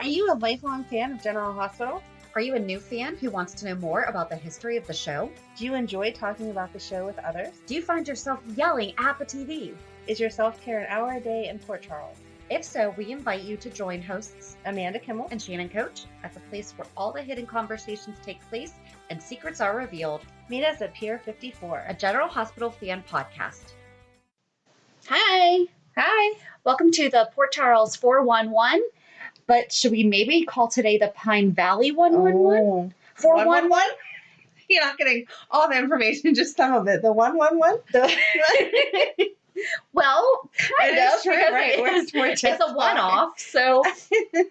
Are you a lifelong fan of General Hospital? Are you a new fan who wants to know more about the history of the show? Do you enjoy talking about the show with others? Do you find yourself yelling at the TV? Is your self-care an hour a day in Port Charles? If so, we invite you to join hosts Amanda Kimmel and Shannon Coach at the place where all the hidden conversations take place and secrets are revealed. Meet us at Pier 54, a General Hospital fan podcast. Hi. Hi. Welcome to the Port Charles 411. But should we maybe call today the Pine Valley 111? 411? You're not getting all the information, just some of it. The 111? Well, kind of. True, right. It's a one-off, so the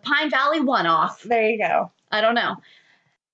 Pine Valley one-off. There you go. I don't know.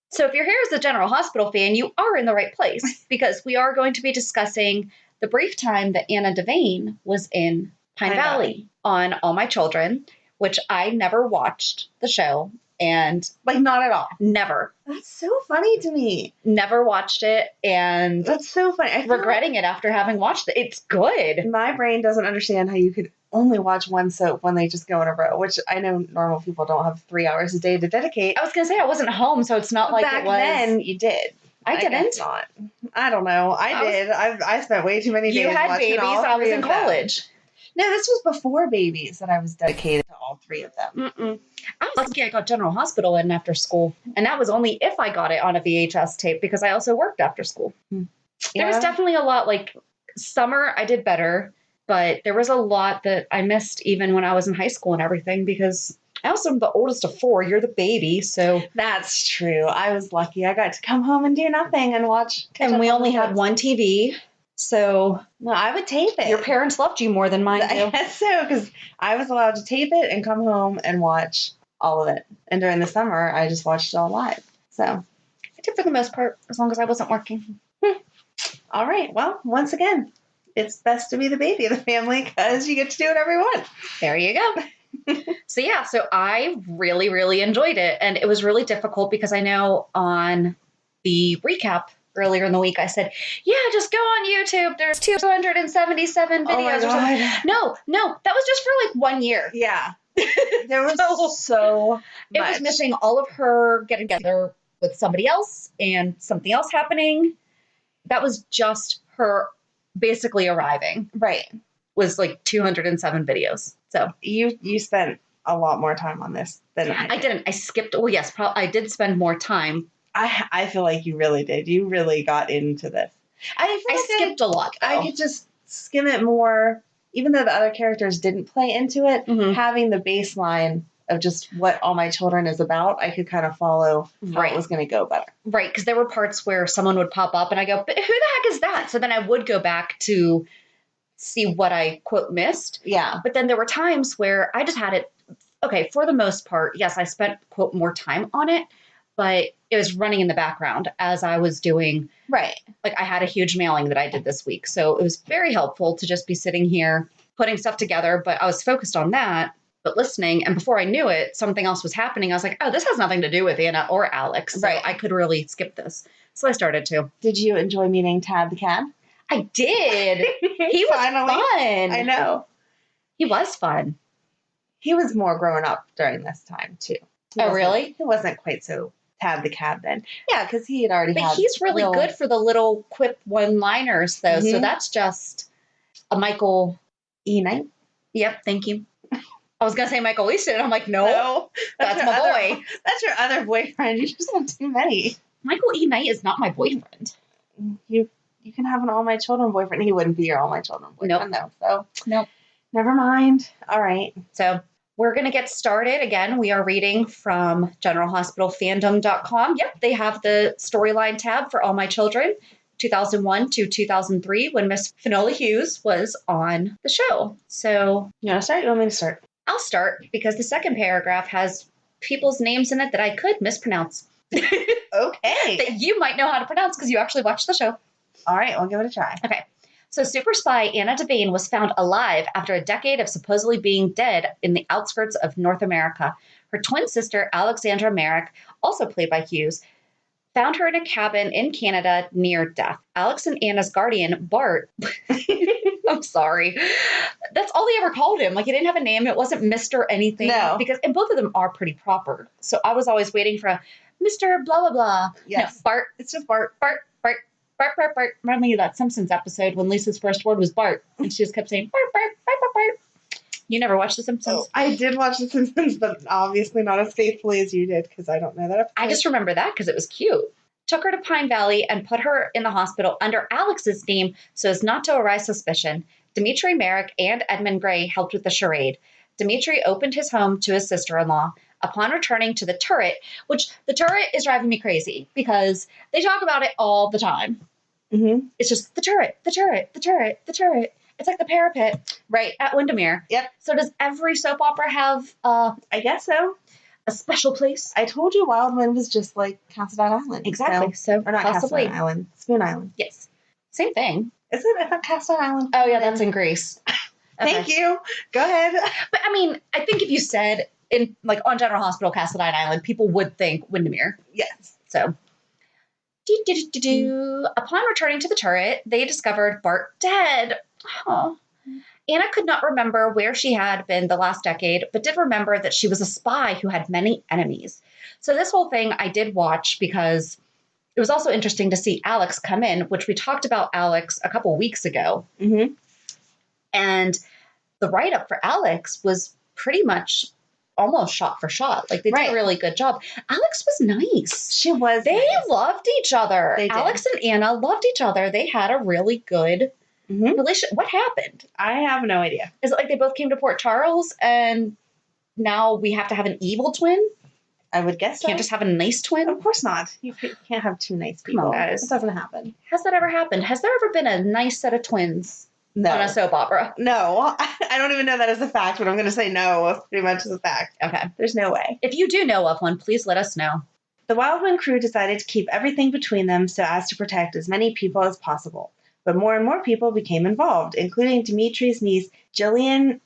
So if you're here as a General Hospital fan, you are in the right place because we are going to be discussing the brief time that Anna Devane was in Pine Valley on All My Children, which I never watched the show. And not at all. Never. That's so funny to me. Never watched it, and that's so funny. I regretting it after having watched it. It's good. My brain doesn't understand how you could only watch one soap when they just go in a row, which I know normal people don't have 3 hours a day to dedicate. I was going to say I wasn't home, so it's not like back it was. then you did. I didn't. Not. I don't know. I did. I spent way too many days. You had babies. I was in college. No, this was before babies that I was dedicated to all three of them. I was lucky I got General Hospital in after school. And that was only if I got it on a VHS tape because I also worked after school. Yeah. There was definitely a lot, like summer I did better, but there was a lot that I missed even when I was in high school and everything because I also am the oldest of four. You're the baby, so. That's true. I was lucky. I got to come home and do nothing and watch. And we only had one TV. So, well, I would tape it. Your parents loved you more than mine do. I guess so, because I was allowed to tape it and come home and watch all of it. And during the summer, I just watched it all live. So, I did for the most part, as long as I wasn't working. All right. Well, once again, it's best to be the baby of the family because you get to do whatever you want. There you go. So I really, really enjoyed it. And it was really difficult because I know on the recap earlier in the week, I said, yeah, just go on YouTube. There's 277 videos. Oh my God. No, that was just for like 1 year. Yeah. There was so much. It was missing all of her getting together with somebody else and something else happening. That was just her basically arriving. Right. Was like 207 videos. So you spent a lot more time on this than I did. I didn't. I skipped. Well, yes, I did spend more time. I feel like you really did. You really got into this. I skipped a lot, though. I could just skim it more, even though the other characters didn't play into it. Mm-hmm. Having the baseline of just what All My Children is about, I could kind of follow how it was going to go better. Right, because there were parts where someone would pop up and I go, but who the heck is that? So then I would go back to see what I, quote, missed. Yeah. But then there were times where I just had it, okay, for the most part, yes, I spent, quote, more time on it. But it was running in the background as I was doing. Right. Like I had a huge mailing that I did this week. So it was very helpful to just be sitting here putting stuff together. But I was focused on that, but listening. And before I knew it, something else was happening. I was like, oh, this has nothing to do with Anna or Alex. So I could really skip this. So I started to. Did you enjoy meeting Tad the cat? I did. He was fun. I know. He was fun. He was more grown up during this time, too. Really? He wasn't quite so Tad the cat then. Yeah, because he had already had. But he's really good for the little quip one-liners, though. Mm-hmm. So that's just a Michael E. Knight. Yep, thank you. I was going to say Michael Easton, and I'm like, no that's my boy. That's your other boyfriend. You just have too many. Michael E. Knight is not my boyfriend. You can have an All My Children boyfriend. He wouldn't be your All My Children boyfriend, though. So, nope. Never mind. All right. So, we're going to get started. Again, we are reading from generalhospitalfandom.com. Yep, they have the storyline tab for All My Children, 2001 to 2003, when Miss Finola Hughes was on the show. So, you want to start? You want me to start? I'll start because the second paragraph has people's names in it that I could mispronounce. Okay. That you might know how to pronounce because you actually watched the show. All right, we'll give it a try. Okay. So super spy Anna Devane was found alive after a decade of supposedly being dead in the outskirts of North America. Her twin sister, Alexandra Merrick, also played by Hughes, found her in a cabin in Canada near death. Alex and Anna's guardian, Bart, I'm sorry. That's all they ever called him. Like, he didn't have a name. It wasn't Mr. anything. No. And both of them are pretty proper. So I was always waiting for a Mr. blah, blah, blah. Yes. No, Bart. It's just Bart. Bart. Remind me of that Simpsons episode when Lisa's first word was Bart. And she just kept saying, Bart. You never watched The Simpsons? Oh, I did watch The Simpsons, but obviously not as faithfully as you did, because I don't know that episode. I just remember that because it was cute. Took her to Pine Valley and put her in the hospital under Alex's name so as not to arouse suspicion. Dimitri Merrick and Edmund Gray helped with the charade. Dimitri opened his home to his sister-in-law. Upon returning to the turret, which the turret is driving me crazy because they talk about it all the time. Mm-hmm. It's just the turret. It's like the parapet right at Windermere. Yep. So does every soap opera have I guess so. a special place? I told you Wild Wind was just like Castledine Island. Exactly. So or not possibly. Castledine Island. Spoon Island. Yes. Same thing. Is it? I thought Castledine Island. Oh, yeah, that's in Greece. Thank you. Go ahead. But I mean, I think if you said in like on General Hospital, Castledine Island, people would think Windermere. Yes. So. Upon returning to the turret, they discovered Bart dead. Oh. Anna could not remember where she had been the last decade, but did remember that she was a spy who had many enemies. So this whole thing I did watch because it was also interesting to see Alex come in, which we talked about Alex a couple weeks ago. Mm-hmm. And the write-up for Alex was pretty much almost shot for shot. Like, they did a really good job. Alex was nice. She was. They nice. loved each other. They did. Alex and Anna loved each other. They had a really good relationship. What happened? I have no idea. Is it like they both came to Port Charles and now we have to have an evil twin? I would guess so. Can't just have a nice twin? Of course not. You can't have two nice people. Come on, guys. It doesn't happen. Has that ever happened? Has there ever been a nice set of twins No. on a soap opera? No. I don't even know that as a fact, but I'm going to say no pretty much as a fact. Okay. There's no way. If you do know of one, please let us know. The Wild Wind crew decided to keep everything between them so as to protect as many people as possible. But more and more people became involved, including Dimitri's niece, Jillian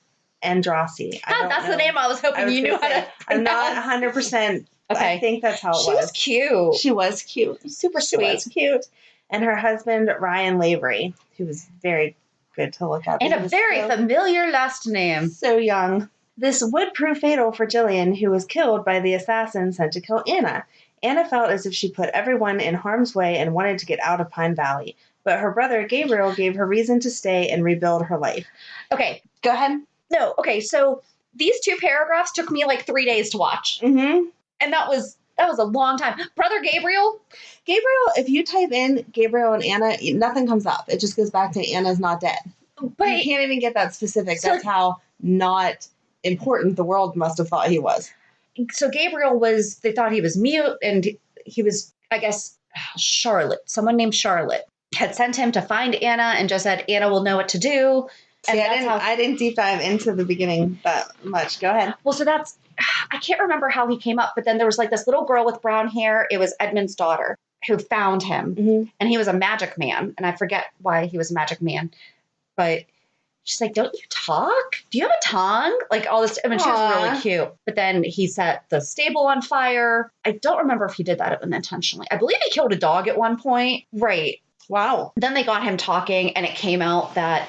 Andrassi. That's the name I was hoping you knew how to pronounce. I'm not 100%. Okay. I think that's how it was. She was cute. She was cute. Super She sweet. was cute. And her husband, Ryan Lavery, who was very good to look at. And a very familiar last name. So young. This would prove fatal for Jillian, who was killed by the assassin sent to kill Anna. Anna felt as if she put everyone in harm's way and wanted to get out of Pine Valley. But her brother, Gabriel, gave her reason to stay and rebuild her life. Okay. Go ahead. No, okay, so these 2 paragraphs took me like 3 days to watch. Mm-hmm. And that was a long time. Brother Gabriel, if you type in Gabriel and Anna, nothing comes up. It just goes back to Anna's not dead. but You can't even get that specific. That's how not important the world must have thought he was. so Gabriel they thought he was mute, and he was, I guess, someone named Charlotte had sent him to find Anna and just said, Anna will know what to do. And See, I didn't deep dive into the beginning that much. Go ahead. Well, so I can't remember how he came up, but then there was like this little girl with brown hair. It was Edmund's daughter who found him, and he was a magic man. And I forget why he was a magic man, but she's like, don't you talk? Do you have a tongue? Like all this. I mean, she was really cute. But then he set the stable on fire. I don't remember if he did that unintentionally. I believe he killed a dog at one point. Right. Wow. Then they got him talking, and it came out that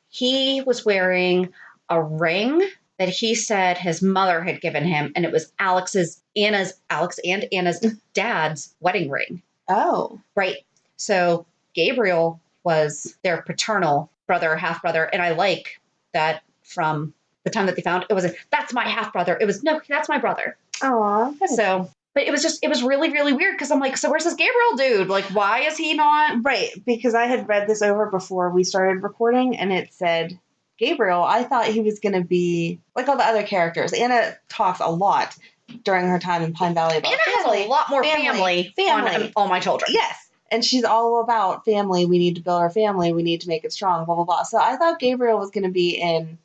he was wearing a ring that he said his mother had given him, and it was Alex and Anna's dad's wedding ring. Oh. Right. So Gabriel was their paternal brother, half-brother, and I like that from the time that they found it that's my half-brother. It was, no, that's my brother. Aw. So, but it was really, really weird because I'm like, so where's this Gabriel dude? Like, why is he not? Right, because I had read this over before we started recording, and it said Gabriel. I thought he was going to be like all the other characters. Anna talks a lot during her time in Pine Valley about Anna family. has a lot more family. On All My Children. Yes. And she's all about family. We need to build our family. We need to make it strong, blah, blah, blah. So I thought Gabriel was going to be in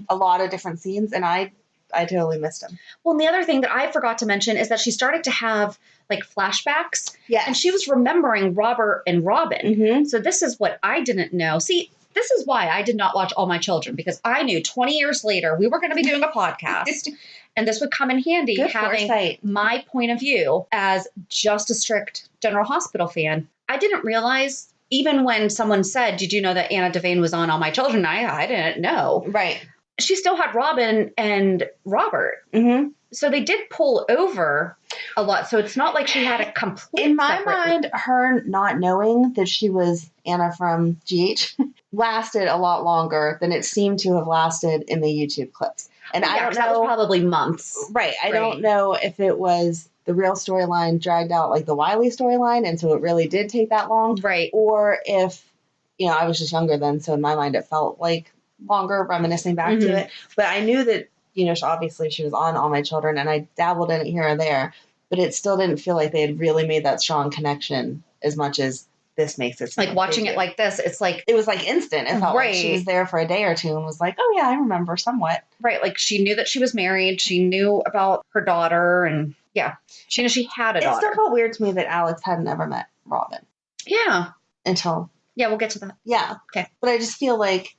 a lot of different scenes, and I totally missed him. Well, and the other thing that I forgot to mention is that she started to have like flashbacks. Yeah. And she was remembering Robert and Robin. Mm-hmm. So this is what I didn't know. See, this is why I did not watch All My Children, because I knew 20 years later we were going to be doing a podcast. And this would come in handy, Good having foresight. my point of view as just a strict General Hospital fan. I didn't realize even when someone said, did you know that Anna Devane was on All My Children? I didn't know. Right. She still had Robin and Robert. Mm-hmm. So they did pull over a lot. So it's not like she had a complete. In my mind, her not knowing that she was Anna from GH lasted a lot longer than it seemed to have lasted in the YouTube clips. And I don't know. That was probably months. Right. I don't know if it was the real storyline dragged out like the Wiley storyline, and so it really did take that long. Right. Or if, I was just younger then, so in my mind it felt like longer, reminiscing back to it. But I knew that, obviously she was on All My Children, and I dabbled in it here and there, but it still didn't feel like they had really made that strong connection as much as this makes it. Like watching it like this, it's like... It was like instant. It felt like she was there for a day or two and was like, oh yeah, I remember somewhat. Right, like she knew that she was married, she knew about her daughter, and she knew she had a daughter. It still felt weird to me that Alex hadn't ever met Robin. Yeah. Until... Yeah, we'll get to that. Yeah. Okay. But I just feel like...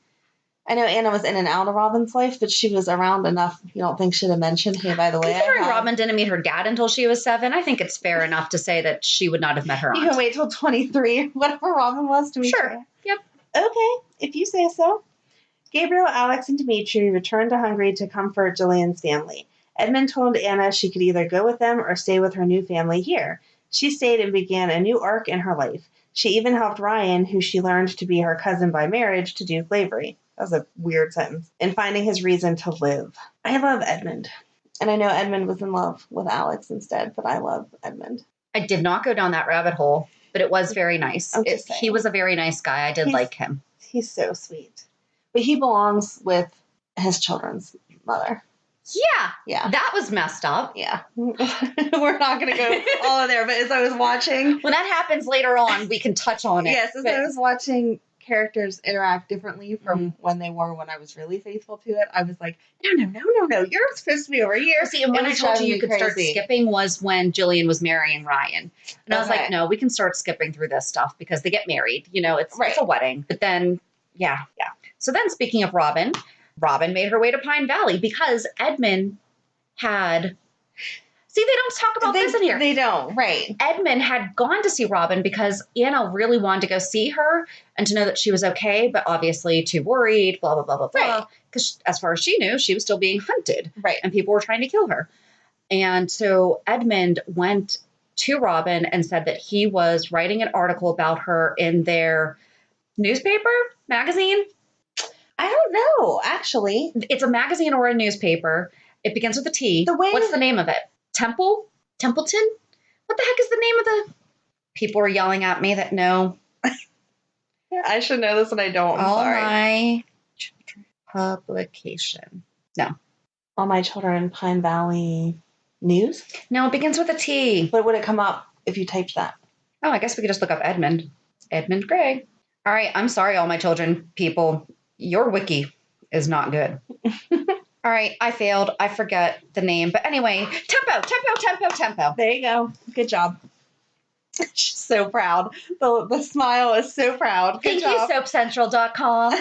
I know Anna was in and out of Robin's life, but she was around enough. You don't think she'd have mentioned, hey, by the way, considering Robin didn't meet her dad until she was 7, I think it's fair enough to say that she would not have met her aunt. You can wait till 23, whatever Robin was, to meet her. Sure. Yep. Okay, if you say so. Gabriel, Alex, and Dimitri returned to Hungary to comfort Jillian's family. Edmund told Anna she could either go with them or stay with her new family here. She stayed and began a new arc in her life. She even helped Ryan, who she learned to be her cousin by marriage, to do slavery. That was a weird sentence. And finding his reason to live. I love Edmund. And I know Edmund was in love with Alex instead, but I love Edmund. I did not go down that rabbit hole, but it was very nice. He was a very nice guy. I did like him. He's so sweet. But he belongs with his children's mother. Yeah. Yeah. That was messed up. Yeah. We're not going to go all there, but as I was watching... When that happens later on, we can touch on it. Yes, I was watching characters interact differently from when they were when I was really faithful to it. I was like, no, you're supposed to be over here. See, and when I told you could start skipping was when Jillian was marrying Ryan. And I was like, no, we can start skipping through this stuff because they get married. It's a wedding. But then, yeah. So then speaking of Robin made her way to Pine Valley because Edmund had... See, they don't talk about this in here. They don't, right. Edmund had gone to see Robin because Anna really wanted to go see her and to know that she was okay, but obviously too worried, blah, blah, blah, blah, blah. Because as far as she knew, she was still being hunted. Right. And people were trying to kill her. And so Edmund went to Robin and said that he was writing an article about her in their newspaper, magazine. I don't know, actually. It's a magazine or a newspaper. It begins with a T. What's the name of it? Templeton? What the heck is the name of the... People are yelling at me that no. I should know this and I don't. I'm sorry. My Children publication. No. All My Children, Pine Valley News? No, it begins with a T. But would it come up if you typed that? Oh, I guess we could just look up Edmund. Edmund Gray. All right, I'm sorry, All My Children people. Your wiki is not good. All right, I failed. I forget the name. But anyway, Tempo. There you go. Good job. She's so proud. The smile is so proud. Good job. Thank you, SoapCentral.com.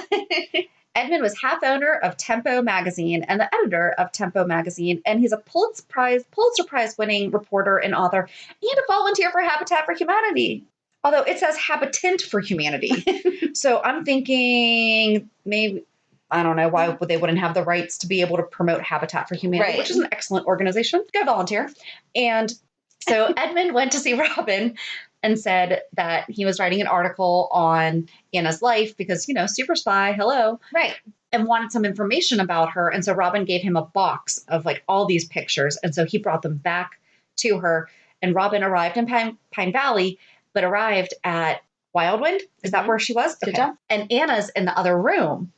Edmund was half owner of Tempo magazine and the editor of Tempo magazine, and he's a Pulitzer Prize winning reporter and author and a volunteer for Habitat for Humanity. Although it says Habitant for Humanity. So I'm thinking maybe... I don't know why they wouldn't have the rights to be able to promote Habitat for Humanity, which is an excellent organization. Go volunteer. And so Edmund went to see Robin and said that he was writing an article on Anna's life because, super spy, hello. Right. And wanted some information about her. And so Robin gave him a box of all these pictures. And so he brought them back to her. And Robin arrived in Pine Valley, but arrived at Wildwind. Is that where she was? Good job. And Anna's in the other room.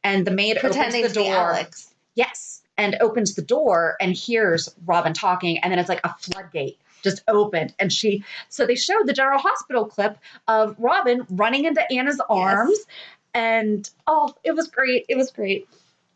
And the maid opens the door. Alex. Yes. And opens the door and hears Robin talking. And then it's like a floodgate just opened. And so they showed the General Hospital clip of Robin running into Anna's arms. And it was great. It was great.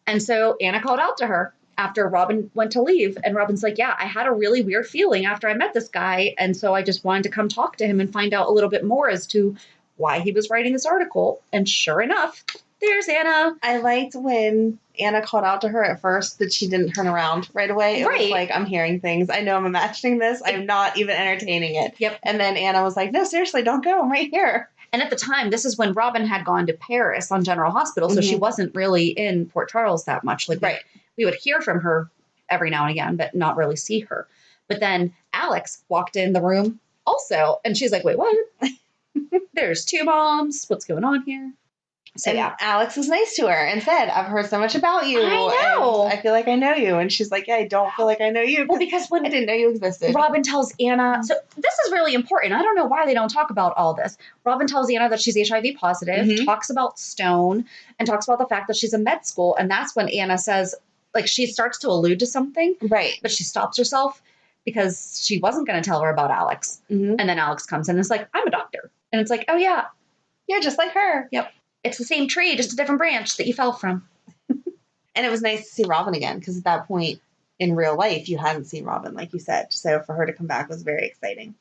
And so Anna called out to her after Robin went to leave. And Robin's like, yeah, I had a really weird feeling after I met this guy. And so I just wanted to come talk to him and find out a little bit more as to why he was writing this article. And sure enough, there's Anna. I liked when Anna called out to her at first that she didn't turn around right away. It was like, I'm hearing things. I know I'm imagining this. I'm not even entertaining it. Yep. And then Anna was like, no, seriously, don't go. I'm right here. And at the time, this is when Robin had gone to Paris on General Hospital, so she wasn't really in Port Charles that much. Like we would hear from her every now and again, but not really see her. But then Alex walked in the room also, and she's like, wait, what? There's 2 moms. What's going on here? So and Alex was nice to her and said, I've heard so much about you. I know. And I feel like I know you. And she's like, yeah, I don't feel like I know you. Well, because when I didn't know you existed. Robin tells Anna, so this is really important. I don't know why they don't talk about all this. Robin tells Anna that she's HIV positive, talks about Stone, and talks about the fact that she's in med school. And that's when Anna says, like, she starts to allude to something. Right. But she stops herself because she wasn't going to tell her about Alex. And then Alex comes in and is like, I'm a doctor. And it's like, oh, yeah. You're just like her. Yep. It's the same tree, just a different branch that you fell from. And it was nice to see Robin again, because at that point in real life, you hadn't seen Robin, like you said. So for her to come back was very exciting.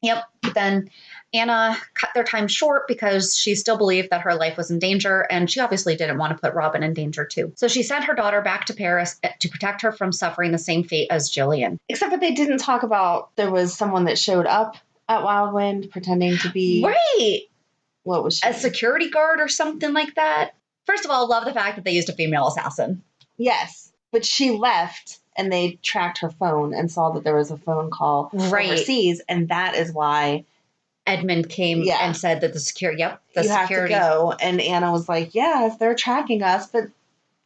Yep. But then Anna cut their time short because she still believed that her life was in danger, and she obviously didn't want to put Robin in danger too. So she sent her daughter back to Paris to protect her from suffering the same fate as Jillian. Except that they didn't talk about there was someone that showed up at Wild Wind pretending to be... Right. What was she? A security guard or something like that. First of all, love the fact that they used a female assassin. Yes, but she left and they tracked her phone and saw that there was a phone call overseas, and that is why Edmund came and said that the security. Yep, the you security have to go. And Anna was like, "Yeah, if they're tracking us," but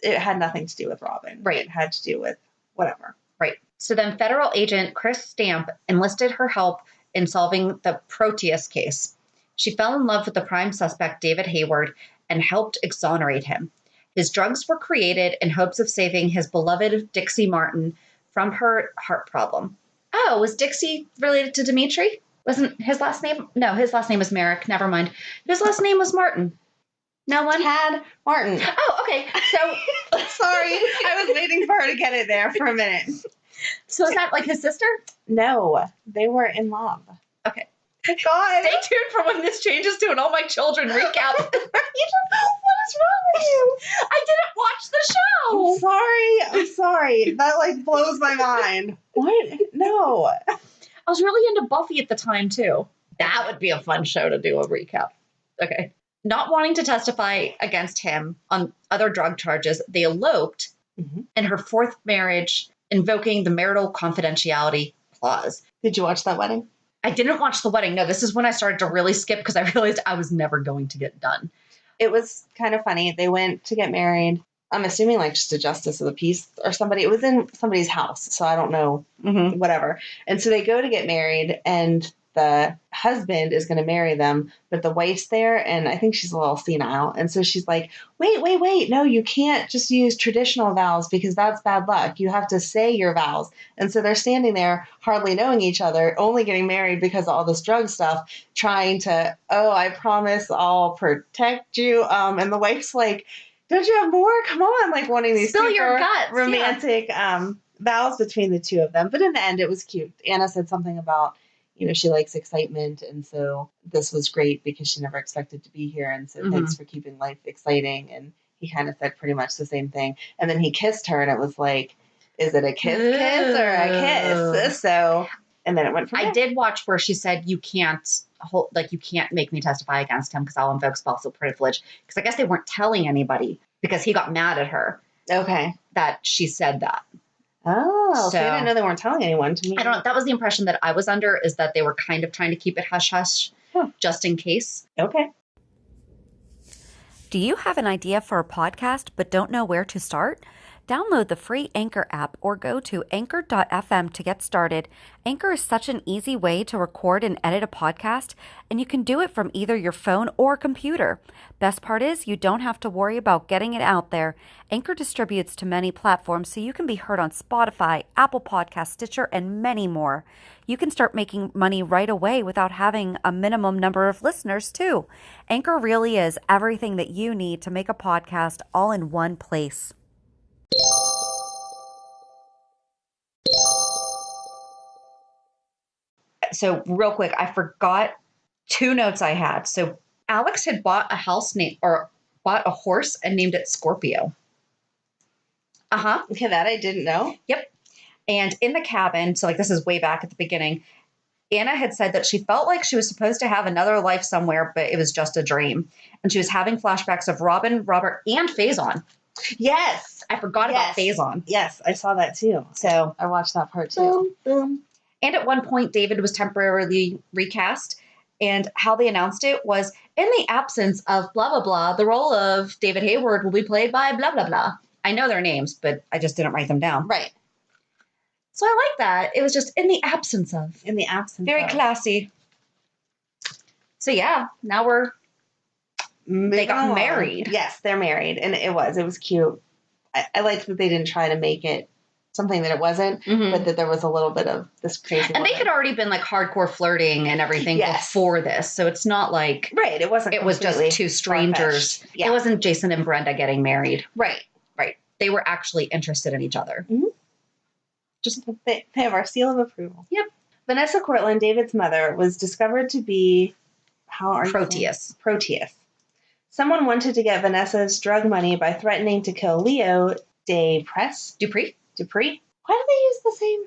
it had nothing to do with Robin. Right, it had to do with whatever. Right. So then, federal agent Chris Stamp enlisted her help in solving the Proteus case. She fell in love with the prime suspect, David Hayward, and helped exonerate him. His drugs were created in hopes of saving his beloved Dixie Martin from her heart problem. Oh, was Dixie related to Dimitri? Wasn't his last name? No, his last name was Merrick. Never mind. His last name was Martin. No one? Tad Martin. Oh, okay. So, sorry. I was waiting for her to get it there for a minute. So is that like his sister? No, they were in love. Okay. God. Stay tuned for when this changes to an All My Children recap. You don't know what is wrong with you. I didn't watch the show. I'm sorry. That like blows my mind. What? No. I was really into Buffy at the time too. That would be a fun show to do a recap. Okay. Not wanting to testify against him on other drug charges, they eloped in her 4th marriage, invoking the marital confidentiality clause. Did you watch that wedding? I didn't watch the wedding. No, this is when I started to really skip because I realized I was never going to get done. It was kind of funny. They went to get married. I'm assuming like just a justice of the peace or somebody. It was in somebody's house, so I don't know, whatever. And so they go to get married, and the husband is going to marry them, but the wife's there, and I think she's a little senile. And so she's like, wait. No, you can't just use traditional vows because that's bad luck. You have to say your vows. And so they're standing there hardly knowing each other, only getting married because of all this drug stuff, trying to, I promise I'll protect you. And the wife's like, don't you have more? Come on. Like wanting these Spill your guts. romantic vows between the two of them. But in the end, it was cute. Anna said something about, she likes excitement. And so this was great because she never expected to be here. And so thanks for keeping life exciting. And he kind of said pretty much the same thing. And then he kissed her and it was like, is it a kiss or a kiss? So, and then it went from there. I did watch where she said, you can't make me testify against him because I'll invoke spousal privilege. Because I guess they weren't telling anybody because he got mad at her. Okay. That she said that. Oh, so I didn't know they weren't telling anyone to me. I don't know. That was the impression that I was under, is that they were kind of trying to keep it hush-hush just in case. Okay. Do you have an idea for a podcast but don't know where to start? Download the free Anchor app or go to anchor.fm to get started. Anchor is such an easy way to record and edit a podcast, and you can do it from either your phone or computer. Best part is you don't have to worry about getting it out there. Anchor distributes to many platforms, so you can be heard on Spotify, Apple Podcasts, Stitcher, and many more. You can start making money right away without having a minimum number of listeners, too. Anchor really is everything that you need to make a podcast all in one place. So real quick, I forgot 2 notes I had. So Alex had bought a horse and named it Scorpio. Okay, that I didn't know. Yep. And in the cabin, so like this is way back at the beginning, Anna had said that she felt like she was supposed to have another life somewhere, but it was just a dream. And she was having flashbacks of Robin, Robert, and Faison. Yes. I forgot about Faison. Yes, I saw that too. So I watched that part too. Boom, boom. And at one point, David was temporarily recast. And how they announced it was, in the absence of blah, blah, blah, the role of David Hayward will be played by blah, blah, blah. I know their names, but I just didn't write them down. Right. So I like that. It was just in the absence of. In the absence Very of. classy. So yeah, now they got married. Yes, they're married. And it was cute. I liked that they didn't try to make it something that it wasn't, but that there was a little bit of this crazy. And they had already been like hardcore flirting and everything before this. So it's not like. Right. It wasn't. It was just two strangers. Yeah. It wasn't Jason and Brenda getting married. Right. Right. They were actually interested in each other. Mm-hmm. Just they have our seal of approval. Yep. Vanessa Cortland, David's mother, was discovered to be Proteus. Proteus. Someone wanted to get Vanessa's drug money by threatening to kill Leo Dupree. Why did they use the same?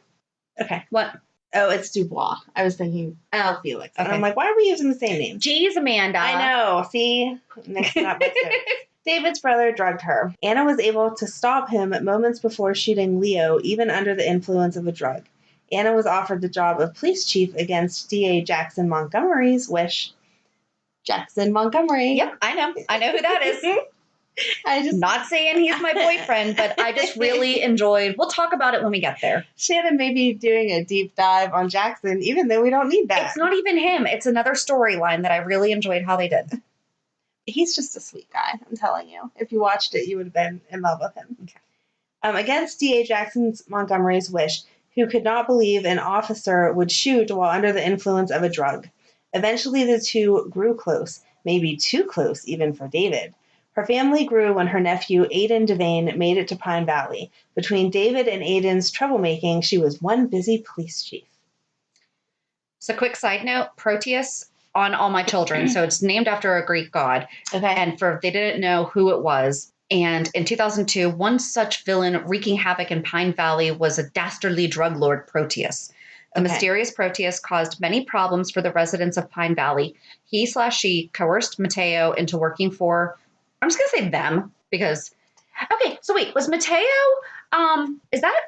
Okay. What? Oh, it's Dubois. I was thinking Felix. Okay. And I'm like, why are we using the same name? Jeez, Amanda. I know. See? Mixing up my notes. David's brother drugged her. Anna was able to stop him moments before shooting Leo, even under the influence of a drug. Anna was offered the job of police chief against DA Jackson Montgomery's wish. Jackson Montgomery. Yep, I know. I know who that is. Not saying he's my boyfriend, but I just really enjoyed. We'll talk about it when we get there. Shannon may be doing a deep dive on Jackson, even though we don't need that. It's not even him. It's another storyline that I really enjoyed how they did. He's just a sweet guy, I'm telling you. If you watched it, you would have been in love with him. Okay. Against DA Jackson Montgomery's wish, who could not believe an officer would shoot while under the influence of a drug. Eventually, the two grew close, maybe too close even for David. Her family grew when her nephew, Anna Devane, made it to Pine Valley. Between David and Aiden's troublemaking, she was one busy police chief. So, quick side note, Proteus on All My Children. So it's named after a Greek god. Okay. And they didn't know who it was. And in 2002, one such villain wreaking havoc in Pine Valley was a dastardly drug lord, Proteus. The mysterious Proteus caused many problems for the residents of Pine Valley. He/she coerced Mateo into working for, I'm just going to say them, because, okay, so wait, was Mateo, is that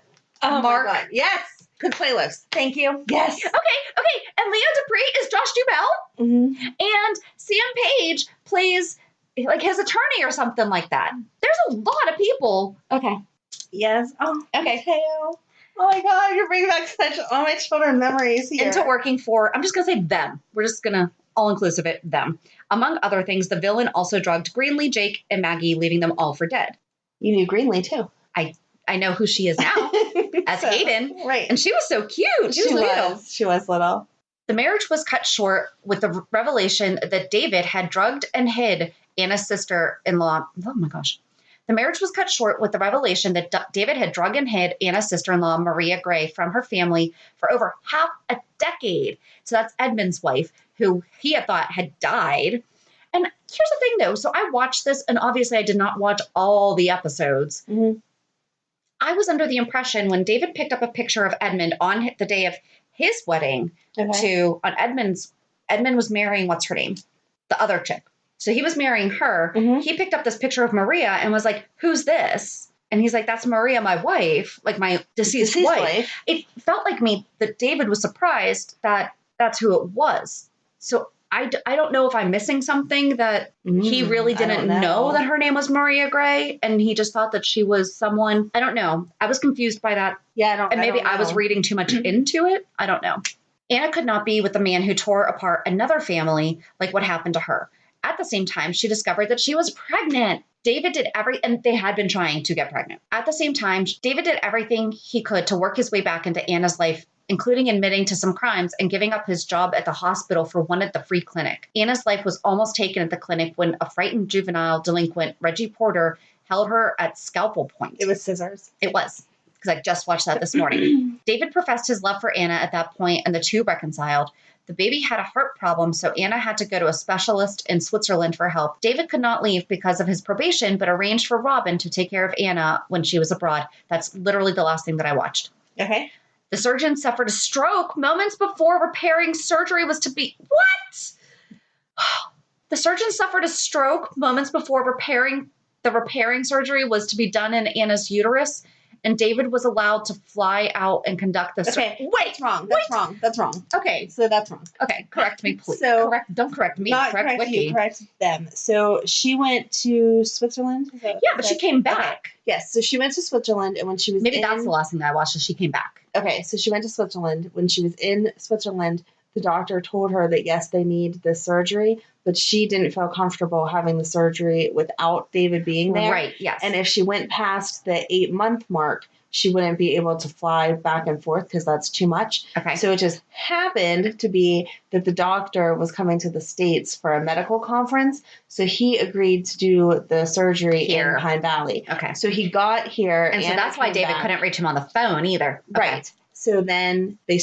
Mark? My God. Yes. Good playlist. Thank you. Yes. Okay. And Leo Dupree is Josh Duhamel. Mm-hmm. And Sam Page plays like his attorney or something like that. There's a lot of people. Okay. Yes. Oh, okay. Mateo. Oh my God, you're bringing back such All My Children memories here. Into working for, I'm just going to say them. We're just going to all-inclusive it, them. Among other things, the villain also drugged Greenlee, Jake, and Maggie, leaving them all for dead. You knew Greenlee, too. I know who she is now, as Hayden. Right. And she was so cute. She was little. She was little. The marriage was cut short with the revelation that David had drugged and hid Anna's sister-in-law. Oh, my gosh. The marriage was cut short with the revelation that David had drugged and hid Anna's sister-in-law, Maria Gray, from her family for over half a decade. So that's Edmund's wife, who he had thought had died. And here's the thing, though. So I watched this, and obviously I did not watch all the episodes. Mm-hmm. I was under the impression when David picked up a picture of Edmund on the day of his wedding Edmund was marrying, what's her name? The other chick. So he was marrying her. Mm-hmm. He picked up this picture of Maria and was like, who's this? And he's like, that's Maria, my wife, like my deceased wife. It felt like me that David was surprised that that's who it was. So I don't know if I'm missing something that he really didn't know that her name was Maria Gray. And he just thought that she was someone. I don't know. I was confused by that. Yeah, and maybe I was reading too much into it. I don't know. Anna could not be with the man who tore apart another family like what happened to her. At the same time, she discovered that she was pregnant. David did and they had been trying to get pregnant. At the same time, David did everything he could to work his way back into Anna's life, including admitting to some crimes and giving up his job at the hospital for one at the free clinic. Anna's life was almost taken at the clinic when a frightened juvenile delinquent, Reggie Porter, held her at scalpel point. It was scissors. It was, because I just watched that this morning. David professed his love for Anna at that point, and the two reconciled. The baby had a heart problem, so Anna had to go to a specialist in Switzerland for help. David could not leave because of his probation, but arranged for Robin to take care of Anna when she was abroad. That's literally the last thing that I watched. Okay. The surgeon suffered a stroke moments before repairing surgery was to be... What? The surgeon suffered a stroke moments before repairing surgery was to be done in Anna's uterus, and David was allowed to fly out and conduct the surgery. Okay, wait, that's wrong. That's wrong. That's wrong. Okay, so that's wrong. Okay, correct me, please. So don't correct me. Not correct Wiki. You, correct them. So she went to Switzerland. Yeah, but she came back. Okay. Yes, so she went to Switzerland, and when she was that's the last thing I watched. Is she came back. Okay, so she went to Switzerland. When she was in Switzerland, the doctor told her that yes, they need the surgery, but she didn't feel comfortable having the surgery without David being there. Right. Yes. And if she went past the 8-month mark, she wouldn't be able to fly back and forth because that's too much. Okay. So it just happened to be that the doctor was coming to the States for a medical conference. So he agreed to do the surgery in Pine Valley. Okay. So he got here. And so that's why David couldn't reach him on the phone either. Okay. Right. So then they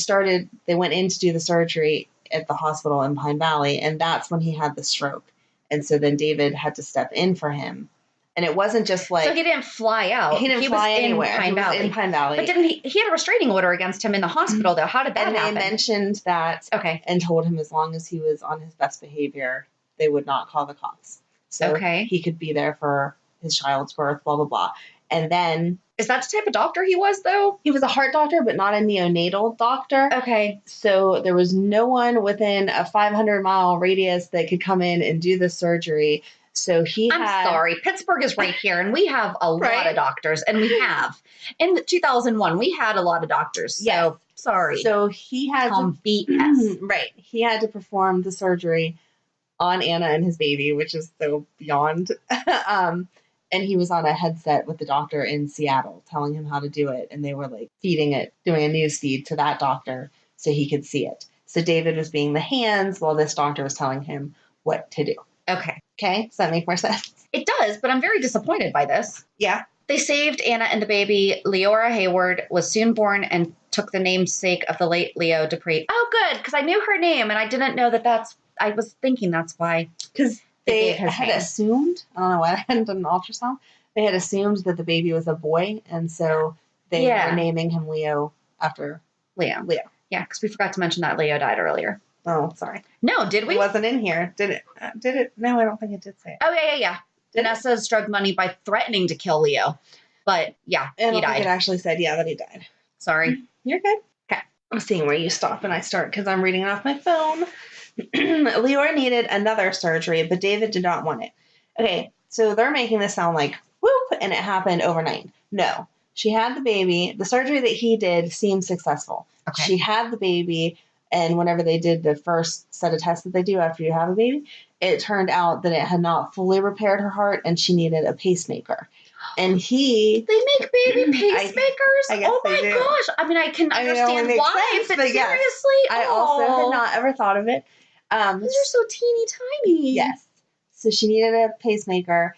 went in to do the surgery at the hospital in Pine Valley. And that's when he had the stroke. And so then David had to step in for him. And it wasn't just like... So he didn't fly out. He didn't fly anywhere. He was in Pine Valley. But didn't he had a restraining order against him in the hospital, though. How did that happen? And they mentioned that and told him as long as he was on his best behavior, they would not call the cops. So he could be there for his child's birth, blah, blah, blah. And then... Is that the type of doctor he was, though? He was a heart doctor, but not a neonatal doctor. Okay. So there was no one within a 500-mile radius that could come in and do the surgery. So I'm sorry. Pittsburgh is right here, and we have a lot of doctors, and we have. In 2001, we had a lot of doctors. So, sorry. So he had BS. Right. He had to perform the surgery on Anna and his baby, which is so beyond. And he was on a headset with the doctor in Seattle telling him how to do it. And they were like feeding it, doing a news feed to that doctor so he could see it. So David was being the hands while this doctor was telling him what to do. Okay. Okay. Does that make more sense? It does, but I'm very disappointed by this. Yeah. They saved Anna and the baby. Leora Hayward was soon born and took the namesake of the late Leo Dupree. Oh, good, because I knew her name, and I didn't know I was thinking that's why. Because they had assumed, I don't know why I hadn't done an ultrasound, they had assumed that the baby was a boy, and so they were naming him Leo after Leo. Yeah, because we forgot to mention that Leo died earlier. Oh, sorry. No, did we? It wasn't in here. Did it? No, I don't think it did say it. Oh, yeah. Vanessa's drug money by threatening to kill Leo. But, yeah, he died. Think it actually said, that he died. Sorry. You're good. Okay. I'm seeing where you stop and I start because I'm reading it off my phone. Leora needed another surgery, but David did not want it. Okay, so they're making this sound like, whoop, and it happened overnight. No. She had the baby. The surgery that he did seemed successful. Okay. She had the baby, and whenever they did the first set of tests that they do after you have a baby, it turned out that it had not fully repaired her heart, and she needed a pacemaker. And they make baby pacemakers? I guess oh my gosh. I mean, I can understand why, but seriously? Yes. I also had not ever thought of it. These are so teeny tiny. Yes. So she needed a pacemaker.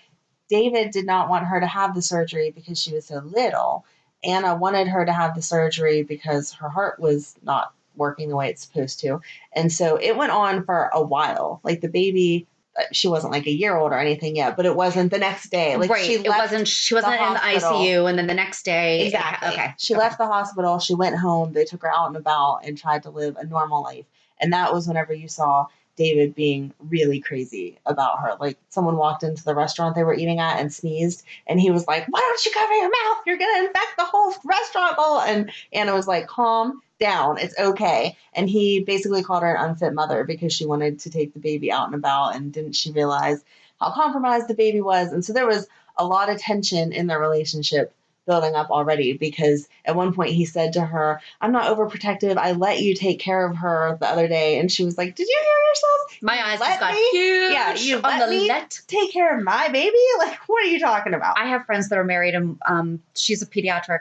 David did not want her to have the surgery because she was so little. Anna wanted her to have the surgery because her heart was not working the way it's supposed to. And so it went on for a while. Like the baby, she wasn't like a year old or anything yet, but it wasn't the next day. Like she wasn't in the ICU and then the next day. Exactly. Okay. She left the hospital. She went home. They took her out and about and tried to live a normal life. And that was whenever you saw David being really crazy about her. Like someone walked into the restaurant they were eating at and sneezed. And he was like, why don't you cover your mouth? You're going to infect the whole restaurant bowl. And Anna was like, calm down. It's okay. And he basically called her an unfit mother because she wanted to take the baby out and about. And didn't she realize how compromised the baby was? And so there was a lot of tension in their relationship building up already, because at one point he said to her, I'm not overprotective. I let you take care of her the other day. And she was like, did you hear yourself? My eyes just got huge. Yeah, you let me take care of my baby? Like, what are you talking about? I have friends that are married, and she's a pediatric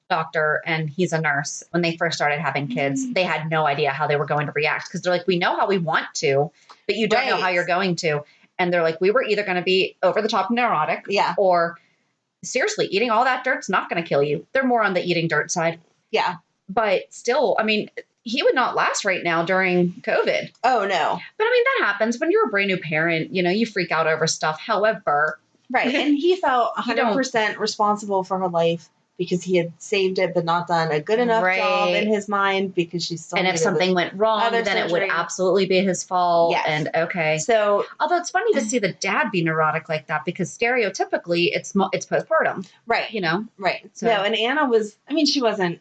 doctor and he's a nurse. When they first started having kids, they had no idea how they were going to react, because they're like, we know how we want to, but you don't know how you're going to. And they're like, we were either going to be over the top neurotic, or seriously, eating all that dirt's not going to kill you. They're more on the eating dirt side. Yeah. But still, I mean, he would not last right now during COVID. Oh, no. But I mean, that happens when you're a brand new parent. You know, you freak out over stuff. However. Right. And he felt 100% responsible for her life because he had saved it but not done a good enough job in his mind because she still and if something went wrong, then surgery. It would absolutely be his fault. Yes. And okay. So, although it's funny to see the dad be neurotic like that because stereotypically it's postpartum. Right. You know? Right. So, no, and Anna was, I mean, she wasn't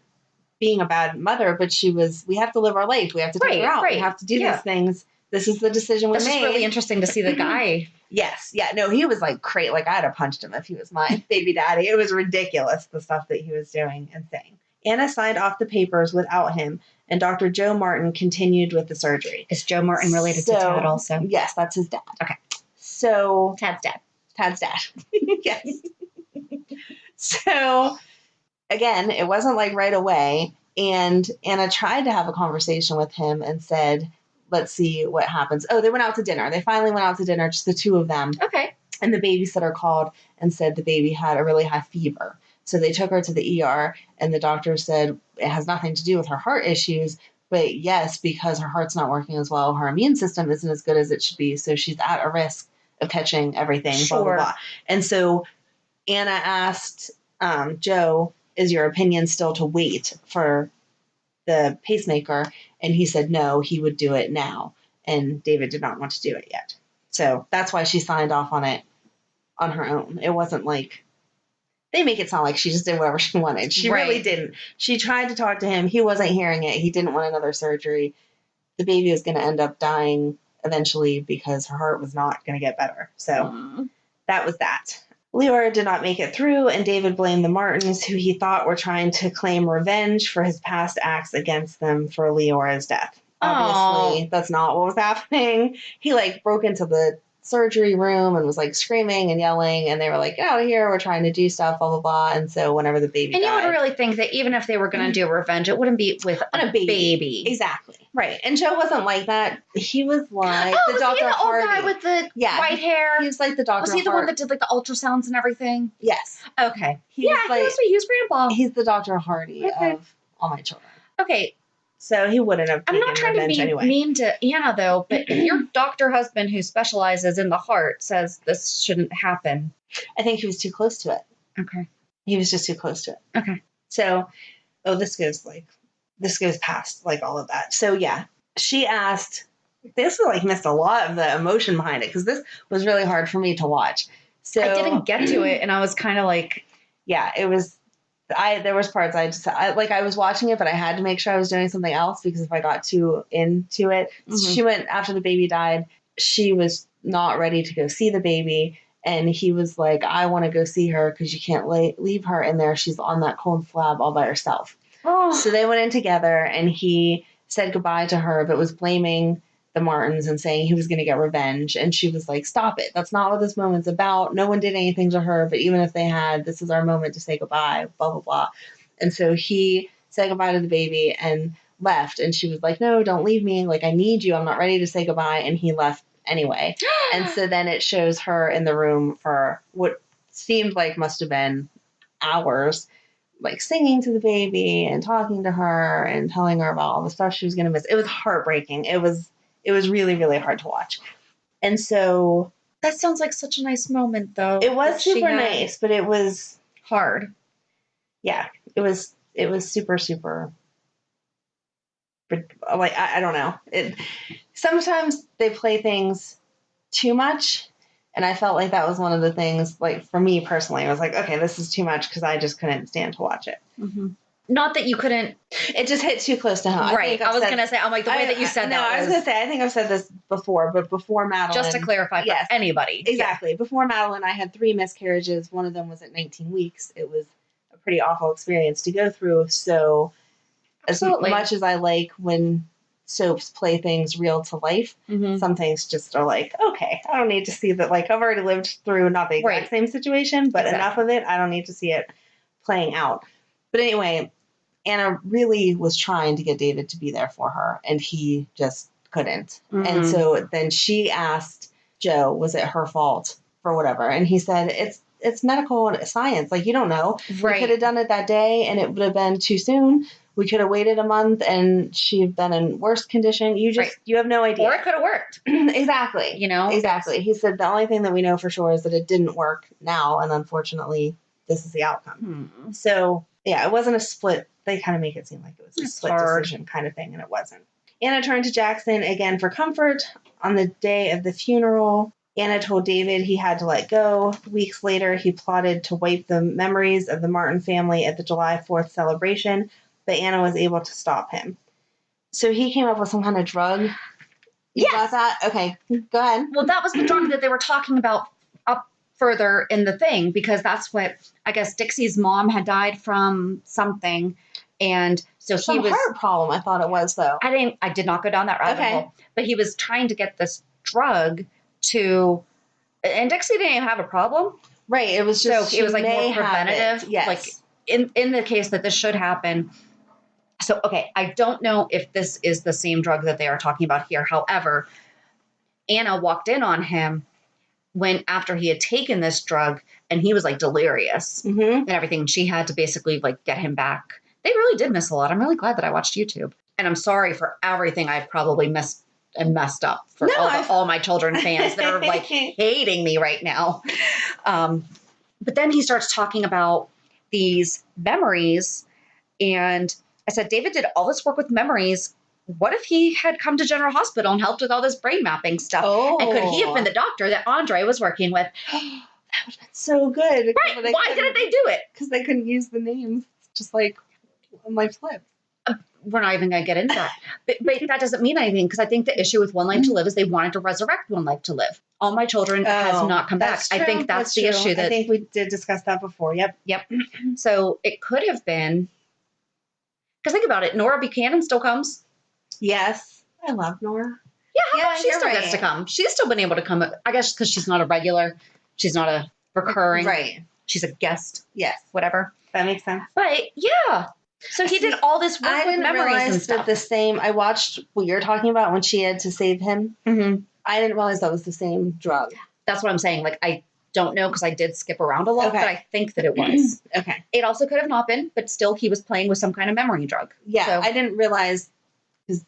being a bad mother, but she was, we have to live our life. We have to take her out. We have to do these things. This is the decision we made. It's really interesting to see the guy. Yes. Yeah. No, he was like crazy. Like I'd have punched him if he was my baby daddy. It was ridiculous, the stuff that he was doing and saying. Anna signed off the papers without him, and Dr. Joe Martin continued with the surgery. Is Joe Martin related to Tad also? Yes, that's his dad. Okay. So Tad's dad. Tad's dad. Yes. So again, it wasn't like right away. And Anna tried to have a conversation with him and said, let's see what happens. Oh, they went out to dinner. They finally went out to dinner, just the two of them. Okay. And the babysitter called and said the baby had a really high fever. So they took her to the ER, and the doctor said it has nothing to do with her heart issues, but yes, because her heart's not working as well, her immune system isn't as good as it should be, so she's at a risk of catching everything, blah, blah, blah. And so Anna asked Joe, is your opinion still to wait for the pacemaker? And he said no, he would do it now. And David did not want to do it yet. So that's why she signed off on it on her own. It wasn't like, they make it sound like she just did whatever she wanted. She really didn't. She tried to talk to him. He wasn't hearing it. He didn't want another surgery. The baby was going to end up dying eventually because her heart was not going to get better. So that was that. Leora did not make it through, and David blamed the Martins, who he thought were trying to claim revenge for his past acts against them for Leora's death. Obviously, that's not what was happening. He broke into the surgery room and was screaming and yelling, and they were like, get out of here, we're trying to do stuff, blah blah blah. And so whenever the baby died, you would really think that even if they were going to do revenge, it wouldn't be with a baby. Exactly. Right. And Joe wasn't like that. He was like the Dr. Hardy. Old guy with the white hair. He was like the Dr. Was he the one that did the ultrasounds and everything? Yes. Okay. He was grandpa. He's the Dr. Hardy of All My Children. Okay. So he wouldn't have taken I'm not trying to be mean to Anna, though, but your doctor husband who specializes in the heart says this shouldn't happen. I think he was too close to it. Okay. He was just too close to it. Okay. So, this goes past all of that. So, yeah, she asked, this missed a lot of the emotion behind it because this was really hard for me to watch. So I didn't get to it, and I was kind of yeah, it was. There was parts I was watching it, but I had to make sure I was doing something else because if I got too into it, she went after the baby died. She was not ready to go see the baby. And he was like, I want to go see her because you can't leave her in there. She's on that cold slab all by herself. Oh. So they went in together and he said goodbye to her, but was blaming the Martins and saying he was going to get revenge. And she was like, stop it. That's not what this moment's about. No one did anything to her, but even if they had, this is our moment to say goodbye, blah, blah, blah. And so he said goodbye to the baby and left. And she was like, no, don't leave me. I need you. I'm not ready to say goodbye. And he left anyway. And so then it shows her in the room for what seemed like must have been hours, singing to the baby and talking to her and telling her about all the stuff she was going to miss. It was heartbreaking. It was really, really hard to watch. And so that sounds like such a nice moment, though. It was super nice, but it was hard. Yeah, it was super, super. I don't know. Sometimes they play things too much, and I felt like that was one of the things. For me personally, I was like, okay, this is too much because I just couldn't stand to watch it. Mm-hmm. Not that you couldn't. It just hit too close to home. Right. I was going to say, the way that you said that. No, I was going to say, I think I've said this before, but before Madeline. Just to clarify for anybody. Exactly. Yeah. Before Madeline, I had 3 miscarriages. One of them was at 19 weeks. It was a pretty awful experience to go through. So Absolutely. As much as I like when soaps play things real to life, some things just are okay, I don't need to see that. I've already lived through not the exact same situation, but enough of it. I don't need to see it playing out. But anyway, Anna really was trying to get David to be there for her, and he just couldn't. And so then she asked Joe, was it her fault for whatever? And he said, it's medical science. You don't know. Right. We could have done it that day, and it would have been too soon. We could have waited a month, and she'd been in worse condition. You have no idea. Or it could have worked. Exactly. Exactly. He said the only thing that we know for sure is that it didn't work now, and unfortunately this is the outcome. So, yeah, it wasn't a split. They kind of make it seem like it was a split decision kind of thing, and it wasn't. Anna turned to Jackson again for comfort. On the day of the funeral, Anna told David he had to let go. Weeks later, he plotted to wipe the memories of the Martin family at the July 4th celebration, but Anna was able to stop him. So he came up with some kind of drug. You got that? Okay, go ahead. Well, that was the drug that they were talking about up further in the thing, because that's what, I guess, Dixie's mom had died from something. And so Some heart problem, I thought it was, though. I did not go down that rabbit hole. But he was trying to get this drug to, and Dixie didn't even have a problem. Right. It was just, so it was like more preventative. Yes. Like in the case that this should happen. So, okay, I don't know if this is the same drug that they are talking about here. However, Anna walked in on him after he had taken this drug, and he was like delirious and everything. She had to basically like get him back. They really did miss a lot. I'm really glad that I watched YouTube, and I'm sorry for everything I've probably missed and messed up for all my children fans that are like hating me right now. But then he starts talking about these memories, and I said, David did all this work with memories. What if he had come to General Hospital and helped with all this brain mapping stuff? Oh. And could he have been the doctor that Andre was working with? That would have been so good. Right. Why didn't they do it? Because they couldn't use the names, just like on my flip. We're not even going to get into that. But that doesn't mean anything, because I think the issue with One Life to Live is they wanted to resurrect One Life to Live. All My Children has not come back. True. I think that's the issue. I think we did discuss that before. Yep. So it could have been, because think about it, Nora Buchanan still comes. Yes. I love Nora. Yeah, she still gets to come. She's still been able to come, I guess, because she's not a regular. She's not a recurring. Right. She's a guest. Yes. Whatever. That makes sense. But yeah. So he did all this work with memories and stuff. I watched what you're talking about when she had to save him. Mm-hmm. I didn't realize that was the same drug. That's what I'm saying. Like, I don't know, because I did skip around a lot, but I think that it was. Okay. It also could have not been, but still he was playing with some kind of memory drug. Yeah, so. I didn't realize, because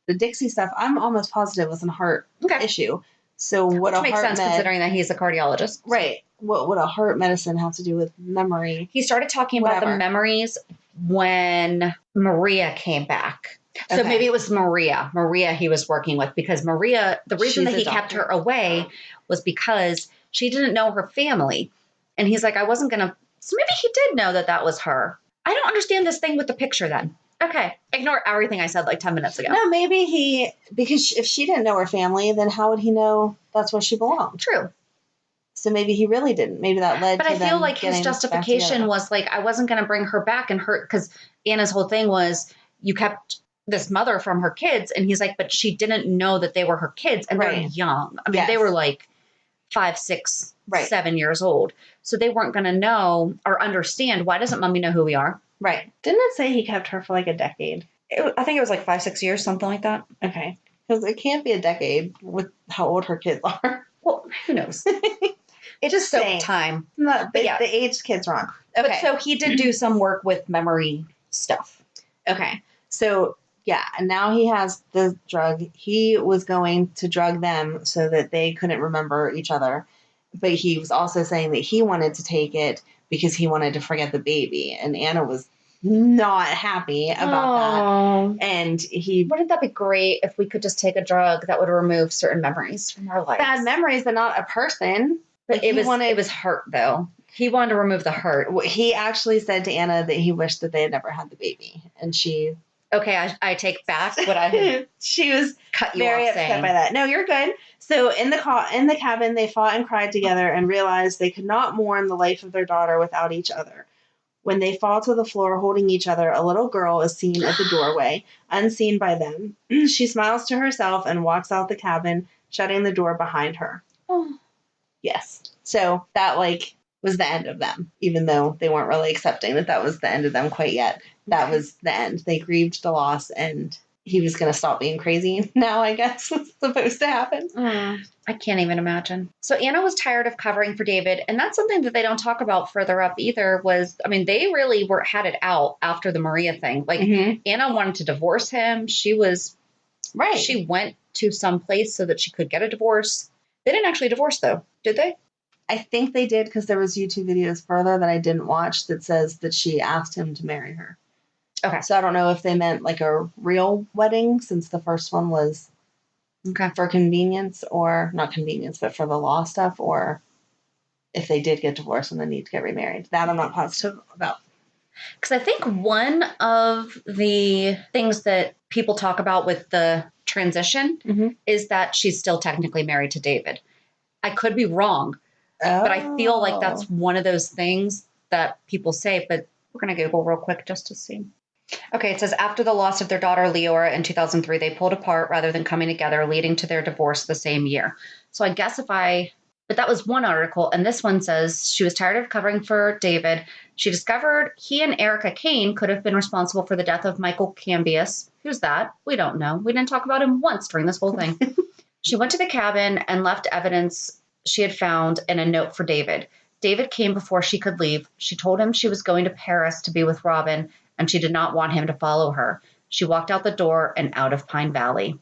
the Dixie stuff, I'm almost positive was a heart issue. So what Which makes sense considering that he's a cardiologist. Right. What would a heart medicine have to do with memory? He started talking about the memories when Maria came back. So maybe it was Maria he was working with, because Maria, the reason that he kept her away was because she didn't know her family. And he's like, I wasn't going to. So maybe he did know that was her. I don't understand this thing with the picture then. Okay. Ignore everything I said like 10 minutes ago. No, maybe because if she didn't know her family, then how would he know that's where she belonged? True. So maybe he really didn't. Maybe that led to them. But I feel like his justification was like, I wasn't going to bring her back and hurt, because Anna's whole thing was, you kept this mother from her kids. And he's like, but she didn't know that they were her kids, and they're young. I mean, they were like 5, 6, 7 years old. So they weren't going to know or understand, why doesn't mommy know who we are? Right. Didn't it say he kept her for like a decade? I think it was like 5, 6 years, something like that. Okay. Because it can't be a decade with how old her kids are. Well, who knows? It's just so time. No, the aged kid's wrong. Okay. But so he did do some work with memory stuff. Okay. So, yeah. And now he has the drug. He was going to drug them so that they couldn't remember each other. But he was also saying that he wanted to take it because he wanted to forget the baby. And Anna was not happy about that. And wouldn't that be great if we could just take a drug that would remove certain memories from our lives? Bad memories, but not a person. But it was hurt, though. He wanted to remove the hurt. He actually said to Anna that he wished that they had never had the baby. And she... Okay, I take back what I had. She was cut you very off upset saying. by that. No, you're good. So in the cabin, they fought and cried together and realized they could not mourn the life of their daughter without each other. When they fall to the floor holding each other, a little girl is seen at the doorway, unseen by them. She smiles to herself and walks out the cabin, shutting the door behind her. Oh. Yes. So that was the end of them, even though they weren't really accepting that was the end of them quite yet. That was the end. They grieved the loss, and he was going to stop being crazy now, I guess, was supposed to happen. I can't even imagine. So Anna was tired of covering for David, and that's something that they don't talk about further up either they really had it out after the Maria thing. Anna wanted to divorce him. She was... Right. She went to some place so that she could get a divorce. They didn't actually divorce, though, did they? I think they did because there was YouTube videos further that I didn't watch that says that she asked him to marry her. Okay. So I don't know if they meant like a real wedding since the first one was for convenience, or not convenience, but for the law stuff, or if they did get divorced and then need to get remarried. That I'm not positive about. Because I think one of the things that people talk about with the transition is that she's still technically married to David. I could be wrong, but I feel like that's one of those things that people say, but we're going to Google real quick just to see. Okay, it says after the loss of their daughter Leora in 2003, they pulled apart rather than coming together, leading to their divorce the same year. So I guess but that was one article. And this one says she was tired of covering for David. She discovered he and Erica Kane could have been responsible for the death of Michael Cambius. Who's that? We don't know. We didn't talk about him once during this whole thing. She went to the cabin and left evidence she had found and a note for David. David came before she could leave. She told him she was going to Paris to be with Robin, and she did not want him to follow her. She walked out the door and out of Pine Valley.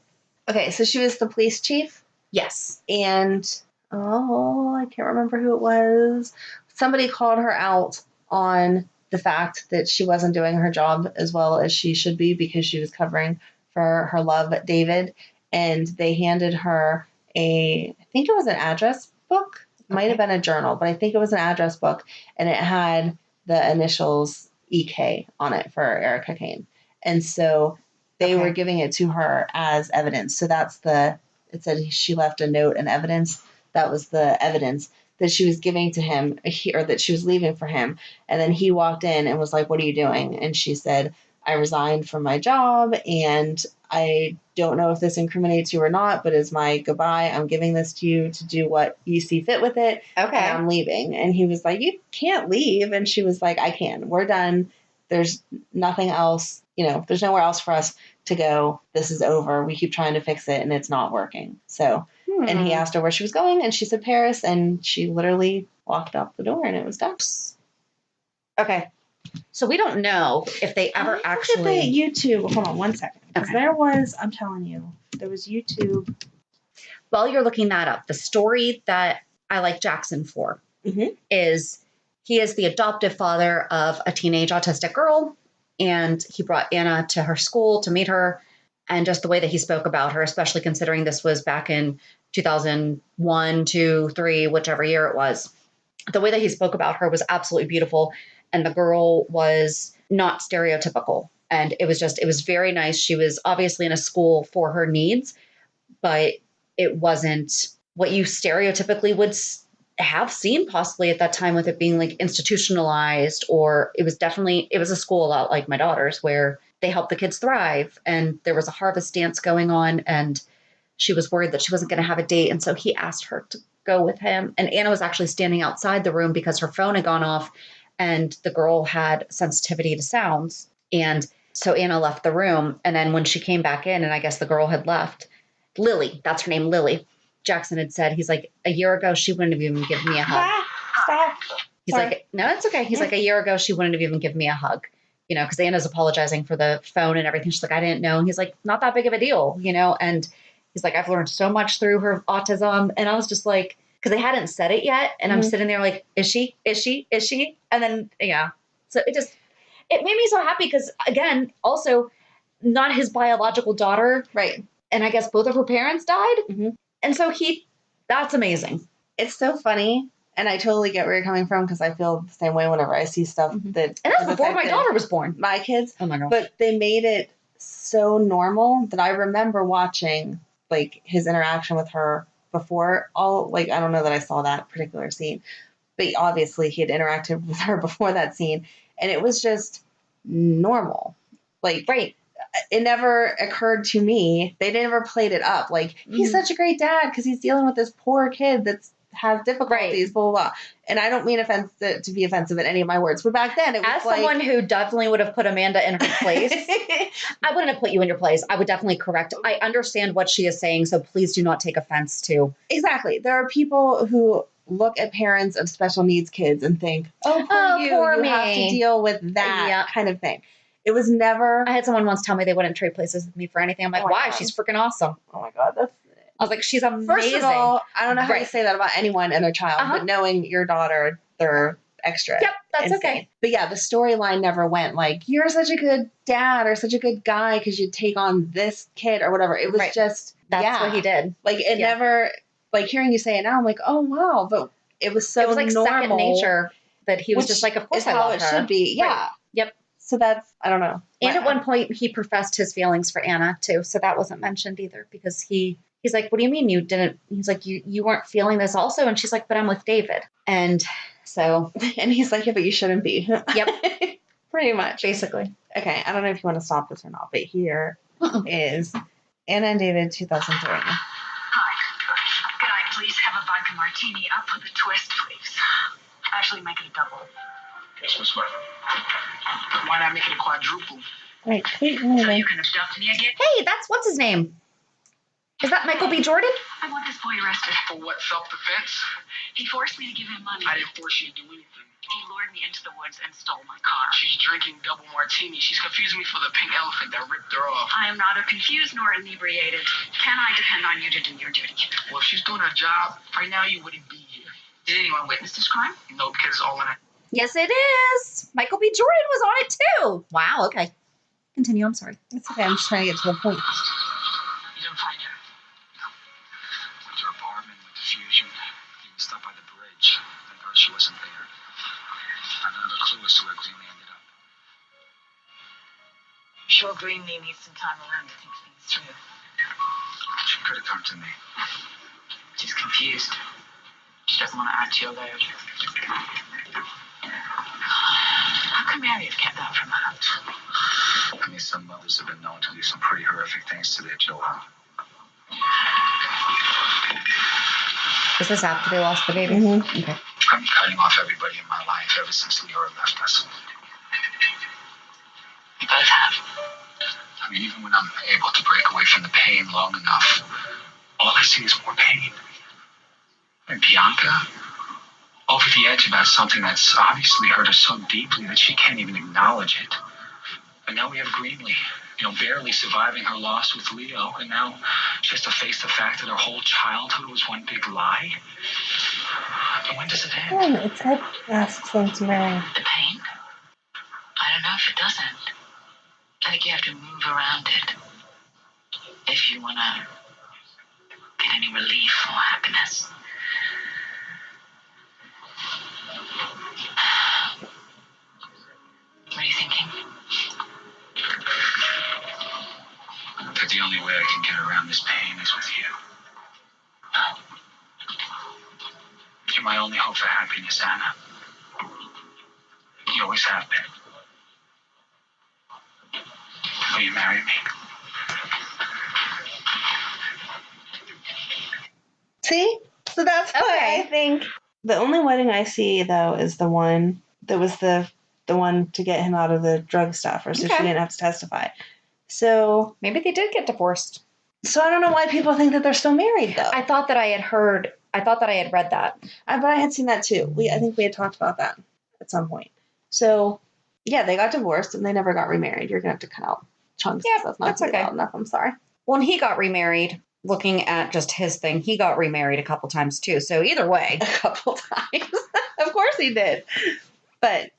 Okay, so she was the police chief? Yes. And, I can't remember who it was. Somebody called her out on the fact that she wasn't doing her job as well as she should be because she was covering for her love, David. And they handed her I think it was an address book. It might have been a journal, but I think it was an address book. And it had the initials EK on it for Erica Kane. And so they were giving it to her as evidence. So it said she left a note and evidence. That was the evidence that she was giving to him, or that she was leaving for him. And then he walked in and was like, "What are you doing?" And she said, "I resigned from my job, and I don't know if this incriminates you or not, but as my goodbye, I'm giving this to you to do what you see fit with it. Okay. And I'm leaving." And he was like, "You can't leave." And she was like, "I can. We're done. There's nothing else. There's nowhere else for us to go. This is over. We keep trying to fix it and it's not working." So, and he asked her where she was going and she said Paris, and she literally walked out the door and it was done. Okay. So we don't know if they ever actually... Look at the YouTube. Hold on one second. Because I'm telling you, there was YouTube. While you're looking that up, the story that I like Jackson for is he is the adoptive father of a teenage autistic girl, and he brought Anna to her school to meet her, and just the way that he spoke about her, especially considering this was back in 2001, 2, 3, whichever year it was. The way that he spoke about her was absolutely beautiful. And the girl was not stereotypical. And it was very nice. She was obviously in a school for her needs, but it wasn't what you stereotypically would have seen possibly at that time, with it being like institutionalized, or it was a school a lot like my daughter's where they help the kids thrive. And there was a harvest dance going on, and she was worried that she wasn't going to have a date. And so he asked her to go with him. And Anna was actually standing outside the room because her phone had gone off, and the girl had sensitivity to sounds. And so Anna left the room. And then when she came back in, and I guess the girl had left, Lily, that's her name, Lily, Jackson had said, he's like, a year ago, she wouldn't have even given me a hug. Stop. He's like, no, it's okay. He's like, a year ago, she wouldn't have even given me a hug, because Anna's apologizing for the phone and everything. She's like, I didn't know. And he's like, not that big of a deal, and he's like, I've learned so much through her autism. And I was just like, because they hadn't said it yet. And I'm sitting there like, is she? And then, so it made me so happy because, again, also not his biological daughter. Right. And I guess both of her parents died. And so that's amazing. It's so funny. And I totally get where you're coming from, because I feel the same way whenever I see stuff that... And that's before my daughter was born. My kids. Oh my God. But they made it so normal that I remember watching like his interaction with her before I don't know that I saw that particular scene, but obviously he had interacted with her before that scene, and it was just normal. Right. It never occurred to me. They never played it up. Like, he's such a great dad because he's dealing with this poor kid has difficulties, blah, blah, blah. And I don't mean to be offensive in any of my words, but back then it was someone who definitely would have put Amanda in her place, I wouldn't have put you in your place. I would definitely correct. I understand what she is saying, so please do not take offense to. Exactly. There are people who look at parents of special needs kids and think, poor me. Have to deal with that kind of thing. It was never... I had someone once tell me they wouldn't trade places with me for anything. I'm like, why? God. She's freaking awesome. Oh my God. I was like, she's amazing. First of all, I don't know how you say that about anyone and their child, but knowing your daughter, they're extra. Yep, that's insane. okay. But yeah, the storyline never went like, you're such a good dad or such a good guy because you take on this kid or whatever. It was just, that's what he did. Like, it never, like, hearing you say it now, I'm like, oh, wow. But it was so it was like normal, second nature that he was just like, of course I love her. How it should be. Yeah. Right. Yep. So that's, I don't know. And at one point, he professed his feelings for Anna, too. So that wasn't mentioned either because he's like, what do you mean you didn't? He's like, you weren't feeling this also? And she's like, but I'm with David. And so. And he's like, yeah, but you shouldn't be. Yep. Pretty much. Basically. Okay. I don't know if you want to stop this or not, but here is Anna and David 2003. Hi. Could I please have a vodka martini up with a twist, please? Actually, make it a double. Yes, Miss Murphy. Why not make it a quadruple? Wait, So you can abduct me again? Hey, what's his name? Is that Michael B. Jordan? I want this boy arrested. For what, self-defense? He forced me to give him money. I didn't force you to do anything. He lured me into the woods and stole my car. She's drinking double martini. She's confusing me for the pink elephant that ripped her off. I am neither confused nor inebriated. Can I depend on you to do your duty? Well, if she's doing her job, right now you wouldn't be here. Did anyone witness this crime? No, because it's all in her. Yes, it is. Michael B. Jordan was on it, too. Wow, okay. Continue, I'm sorry. It's okay, I'm just trying to get to the point. You didn't find her? No. Went to her apartment with diffusion. Even stopped by the bridge. Thank God she wasn't there. Another clue as to where Greenlee ended up. Sure, Greenlee needs some time alone to think things through. She could have come to me. She's confused. She doesn't want to add to your load. How come Mary have kept that from her? I mean, some mothers have been known to do some pretty horrific things to their children. Is this after they lost the baby? Mm-hmm. Okay. I've been cutting off everybody in my life ever since Leora left us. You both have. I mean, even when I'm able to break away from the pain long enough, all I see is more pain. And Bianca, over the edge about something that's obviously hurt her so deeply that she can't even acknowledge it. And now we have Greenlee, barely surviving her loss with Leo, and now she has to face the fact that her whole childhood was one big lie. But when does it end? Its head asks them to marry. The pain? I don't know if it doesn't. I think you have to move around it. If you want to get any relief or happiness. What are you thinking? That the only way I can get around this pain is with you. You're my only hope for happiness, Anna. You always have been. Will you marry me? See? So that's why I think the only wedding I see, though, is the one that was the one to get him out of the drug stuff, or so she didn't have to testify. So maybe they did get divorced. So I don't know why people think that they're still married, though. I thought that I had read that. But I had seen that, too. I think we had talked about that at some point. So, yeah, they got divorced, and they never got remarried. You're going to have to cut out chunks. Yeah, that's okay. Loud enough. I'm sorry. Well, and he got remarried. Looking at just his thing, he got remarried a couple times, too. So either way. A couple times. Of course he did. But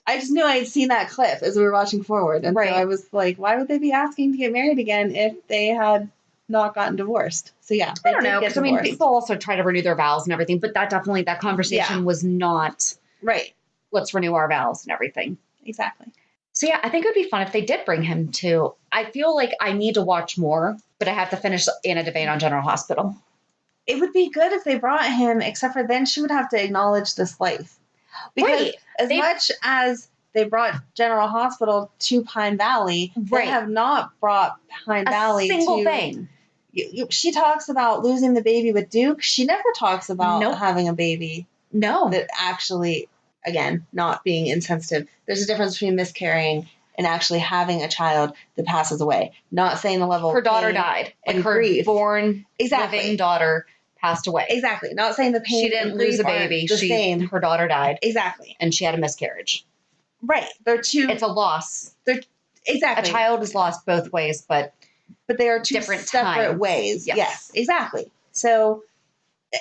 I just knew I had seen that clip as we were watching Forward. And so I was like, why would they be asking to get married again if they had not gotten divorced? So, yeah. I don't know. Because, I mean, people also try to renew their vows and everything. But that conversation was not, right, let's renew our vows and everything. Exactly. So, yeah, I think it would be fun if they did bring him to. I feel like I need to watch more, but I have to finish Anna Devane on General Hospital. It would be good if they brought him, except for then she would have to acknowledge this life. Because much as they brought General Hospital to Pine Valley, they have not brought Pine Valley to... A single thing. She talks about losing the baby with Duke. She never talks about having a baby. No. That actually, again, not being insensitive. There's a difference between miscarrying and actually having a child that passes away. Not saying the level her daughter died. And her grief. Born, living daughter passed away. Exactly. Not saying the pain. She didn't lose a baby. Her daughter died. Exactly. And she had a miscarriage. Right. They're two. It's a loss. Exactly. A child is lost both ways, but But they are two different separate times. ways. Yes. Yes, exactly. So,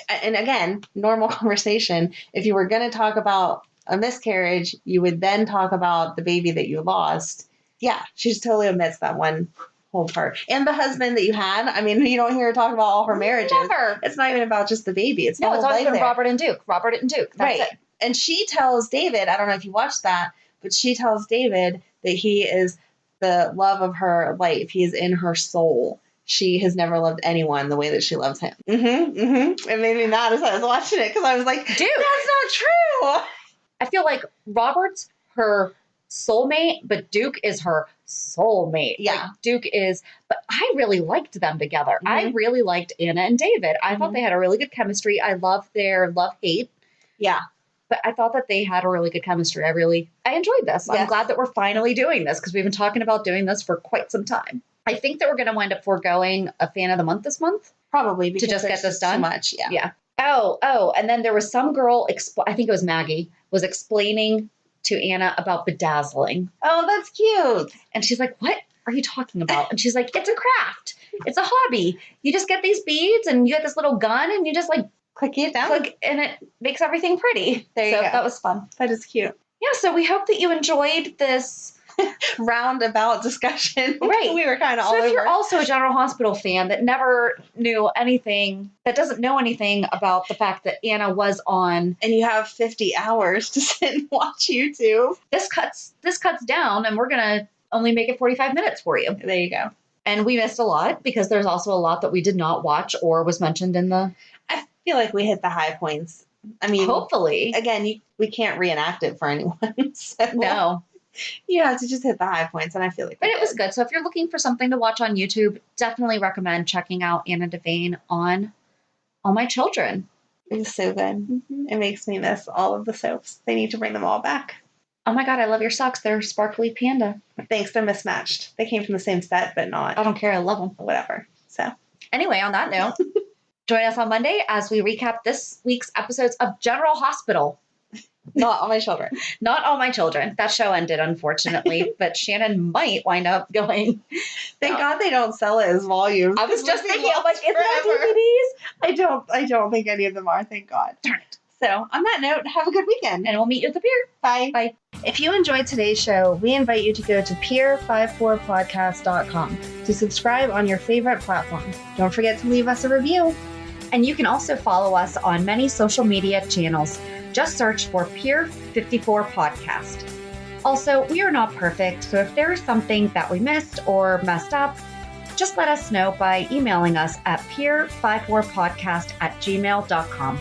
and again, normal conversation. If you were going to talk about a miscarriage, you would then talk about the baby that you lost. Yeah, she just totally omits that one whole part. And the husband that you had. I mean, you don't hear her talk about all her marriages. Never. It's not even about just the baby. It's the No, it's whole always life been there. Robert and Duke. Robert and Duke. That's Right. it. And she tells David, I don't know if you watched that, but she tells David that he is the love of her life. He is in her soul. She has never loved anyone the way that she loves him. It made me mad as I was watching it because I was like, Duke. that's not true. I feel like Robert's her soulmate, but Duke is her soulmate. Yeah. Like Duke is, but I really liked them together. Mhm. I really liked Anna and David. I thought they had a really good chemistry. I love their love-hate, Yeah. but I thought that they had a really good chemistry. I enjoyed this. I'm Yes. glad that we're finally doing this because we've been talking about doing this for quite some time. I think that we're going to wind up foregoing a fan of the month this month. Probably because just get there's this done? too much. Yeah. Yeah. Oh, and then there was some girl, I think it was Maggie, was explaining to Anna about bedazzling. Oh, that's cute. And she's like, what are you talking about? And she's like, it's a craft. It's a hobby. You just get these beads and you get this little gun and you just like Click it down. click and it makes everything pretty. There you So go. that was fun. That is cute. Yeah, so we hope that you enjoyed this. Roundabout discussion. Right. We were kind of all So if over. you're also a General Hospital fan that never knew anything, that doesn't know anything about the fact that Anna was on, and you have 50 hours to sit and watch YouTube. this cuts down and we're going to only make it 45 minutes for you. There you go. And we missed a lot because there's also a lot that we did not watch or was mentioned in the, I feel like we hit the high points. I mean, hopefully. again, we can't reenact it for anyone. So No. you have to just hit the high points, and I feel like But we it was did. good. So if you're looking for something to watch on YouTube, definitely recommend checking out Anna Devane on All My Children. It was so good. It makes me miss all of the soaps. They need to bring them all back. Oh my God, I love your socks. They're sparkly panda. Thanks, they're mismatched. They came from the same set, but not I don't care. I love them. whatever. So Anyway, on that note, join us on Monday as we recap this week's episodes of General Hospital. not all my children. Not All My Children. That show ended, unfortunately, but Shannon might wind up going. Thank God they don't sell it as volumes. I was just thinking, I'm like, is forever. that DVDs? I don't think any of them are, thank God. Darn it. So on that note, have a good weekend. And we'll meet you at the pier. Bye. Bye. If you enjoyed today's show, we invite you to go to peer54podcast.com to subscribe on your favorite platform. Don't forget to leave us a review. And you can also follow us on many social media channels. Just search for Peer 54 Podcast. Also, we are not perfect, so if there is something that we missed or messed up, just let us know by emailing us at peer54podcast@gmail.com.